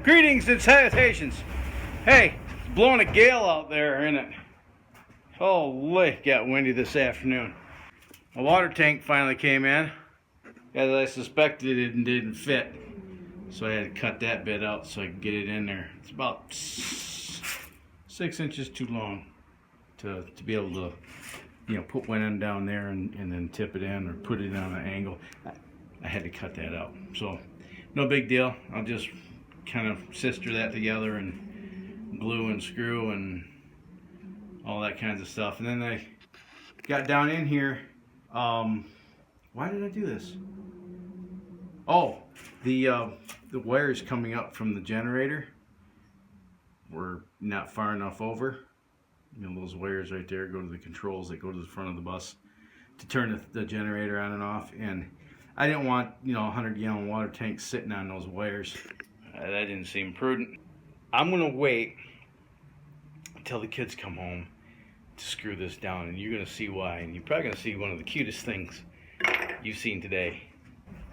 Greetings and salutations. Hey, it's blowing a gale out there, isn't it? Holy, got windy this afternoon. My water tank finally came in. As I suspected, it didn't fit. So I had to cut that bit out so I could get it in there. It's about 6 inches too long to be able to, put one end down there and then tip it in or put it on an angle. I had to cut that out. So no big deal. I'll just kind of sister that together and glue and screw and all that kinds of stuff. And then I got down in here. Why did I do this? Oh, the wires coming up from the generator were not far enough over. Those wires right there go to the controls that go to the front of the bus to turn the generator on and off. And I didn't want, a 100-gallon water tank sitting on those wires. That didn't seem prudent. I'm gonna wait until the kids come home to screw this down, and you're gonna see why. And you're probably gonna see one of the cutest things you've seen today.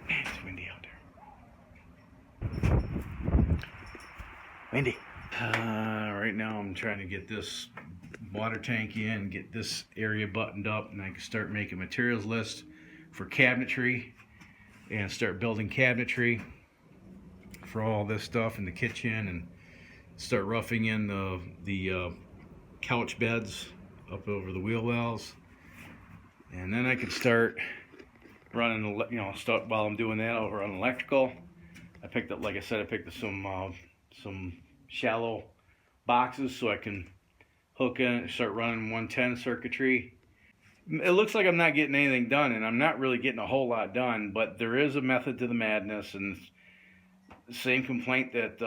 Man, it's windy out there. Windy. Right now I'm trying to get this water tank in, get this area buttoned up, and I can start making materials list for cabinetry and start building cabinetry for all this stuff in the kitchen, and start roughing in the couch beds up over the wheel wells. And then I can start running, while I'm doing that, over on electrical. I picked up, like I said, some shallow boxes so I can hook in and start running 110 circuitry. It looks like I'm not getting anything done, and I'm not really getting a whole lot done, but there is a method to the madness. And the same complaint that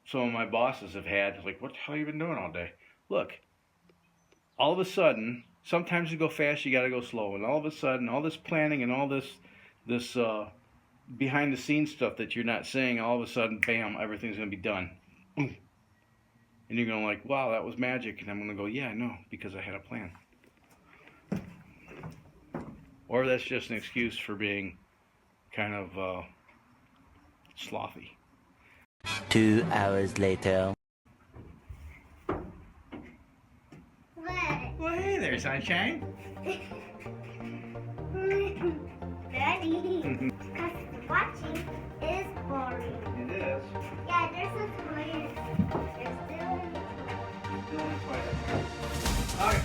some of my bosses have had. It's like, what the hell have you been doing all day? Look, all of a sudden, sometimes you go fast, you gotta go slow, and all of a sudden, all this planning and all this behind the scenes stuff that you're not seeing, all of a sudden, bam, everything's gonna be done. Boom. And you're gonna like, wow, that was magic. And I'm gonna go, yeah, I know, because I had a plan. Or that's just an excuse for being kind of slothy. 2 hours later. Well, hey there, sunshine. Daddy, because watching is boring. It is. Yeah, there's a toilet. There's still. All right.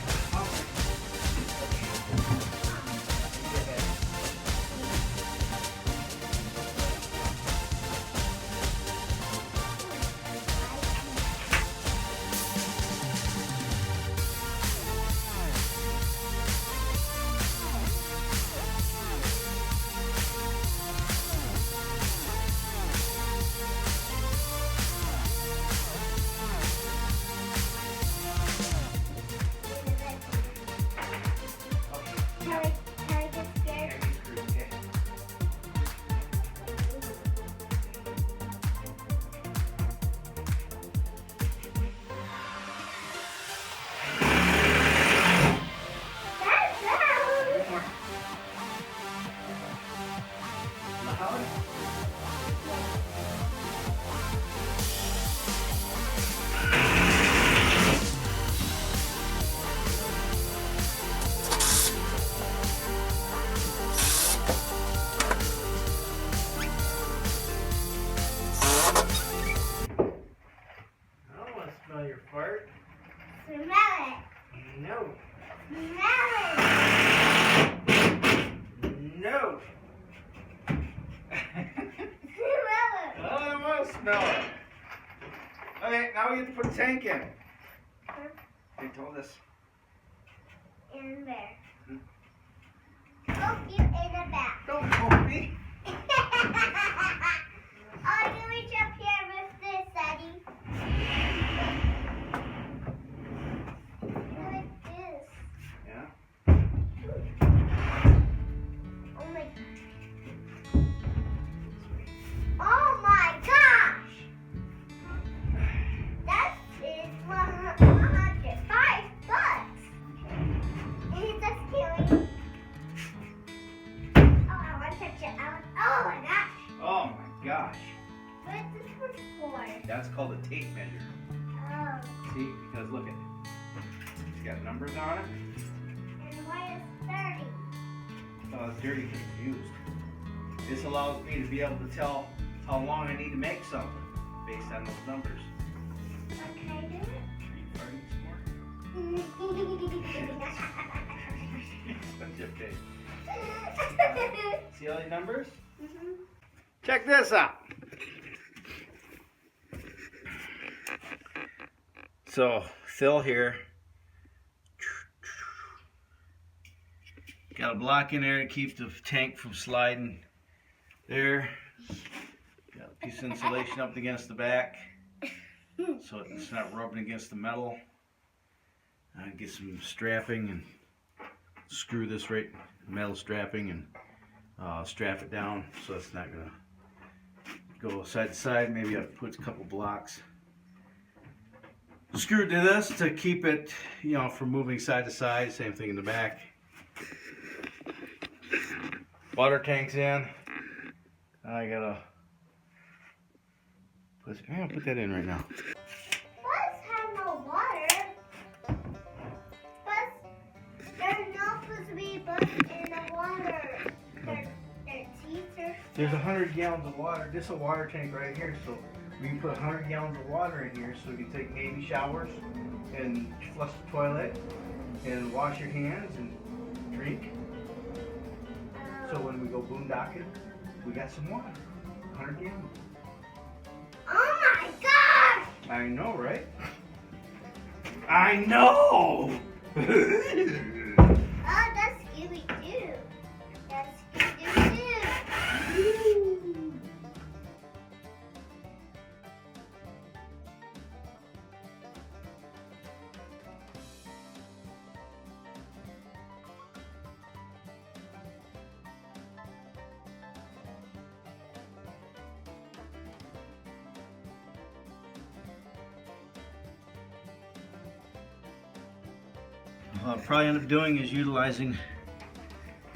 Smell your fart? Smell it. No. Smell it. No. Smell it. I don't want to smell it. Okay, now we get to put a tank in. They told us. In there. Poke you in the back. Don't poke me. Oh, you reach up here with this, Daddy. Like this. Yeah. Oh my. Oh my gosh! That is $105. Is it just killing? Oh, I want to touch it. tape measure. Oh. See, because look at it. It's got numbers on it. And why is 30? Oh, it's dirty because it's used. This allows me to be able to tell how long I need to make something based on those numbers. What can I do? Are you farting some more? Okay. See all these numbers? Mhm. Check this out. So, Phil here got a block in there to keep the tank from sliding. There. Got a piece of insulation up against the back so it's not rubbing against the metal. Get some strapping and screw this right, metal strapping, and strap it down so it's not gonna go side to side. Maybe I put a couple blocks screwed to this to keep it, from moving side to side. Same thing in the back. Water tank's in. I gotta I'm gonna put that in right now. Bus have no water. Bus, there's not supposed to be bus in the water. Their teeth are. There's 100 gallons of water. This is a water tank right here, so we can put 100 gallons of water in here so you can take baby showers and flush the toilet and wash your hands and drink. So when we go boondocking, we got some water. 100 gallons. Oh my gosh! I know, right? I know! Oh, that's Scooby-Doo. That's Scooby-Doo. What I'll probably end up doing is utilizing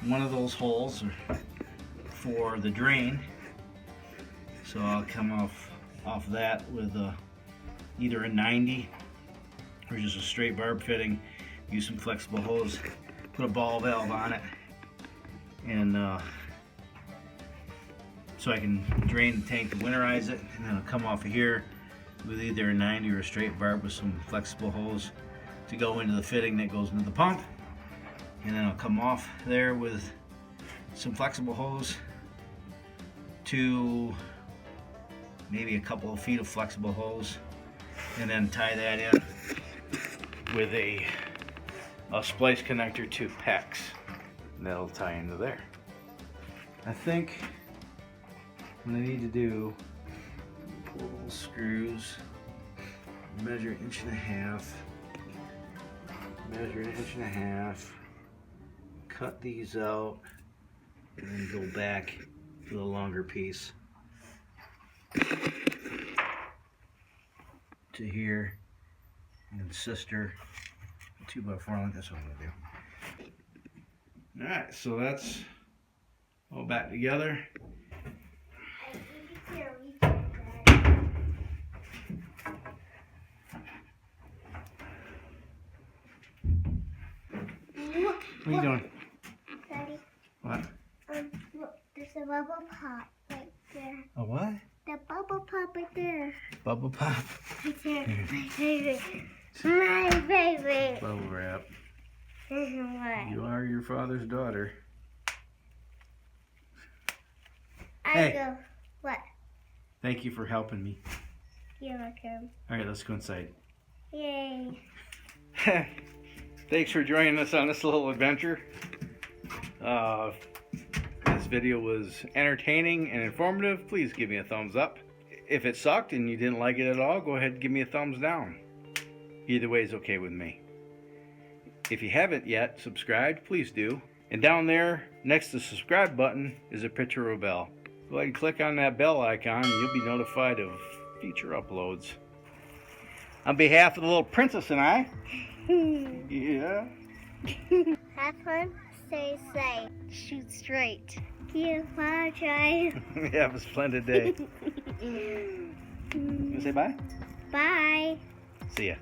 one of those holes for the drain. So I'll come off that with either a 90 or just a straight barb fitting. Use some flexible hose, put a ball valve on it, and so I can drain the tank to winterize it, and then I'll come off of here with either a 90 or a straight barb with some flexible hose to go into the fitting that goes into the pump, and then I'll come off there with some flexible hose to maybe a couple of feet of flexible hose, and then tie that in with a splice connector to PEX, and that'll tie into there. I think what I need to do, pull those screws, measure 1.5 inches, measure 1.5 inches, cut these out, and then go back to the longer piece to here, and sister 2x4 length. That's what I'm gonna do. Alright, so that's all back together. What are you doing? Daddy, What? look, there's a bubble pop right there. A what? The bubble pop right there. Bubble pop. Right there. My favorite. My favorite. Bubble wrap. What? You are your father's daughter. I Hey. go. What? Thank you for helping me. You're welcome. Alright, let's go inside. Yay. Thanks for joining us on this little adventure. This video was entertaining and informative. Please give me a thumbs up. If it sucked and you didn't like it at all, go ahead and give me a thumbs down. Either way is okay with me. If you haven't yet subscribed, please do. And down there, next to the subscribe button, is a picture of a bell. Go ahead and click on that bell icon and you'll be notified of future uploads. On behalf of the little princess and I, yeah. Have fun, stay safe, shoot straight. You wanna try? Have a splendid day. You say bye? Bye. See ya.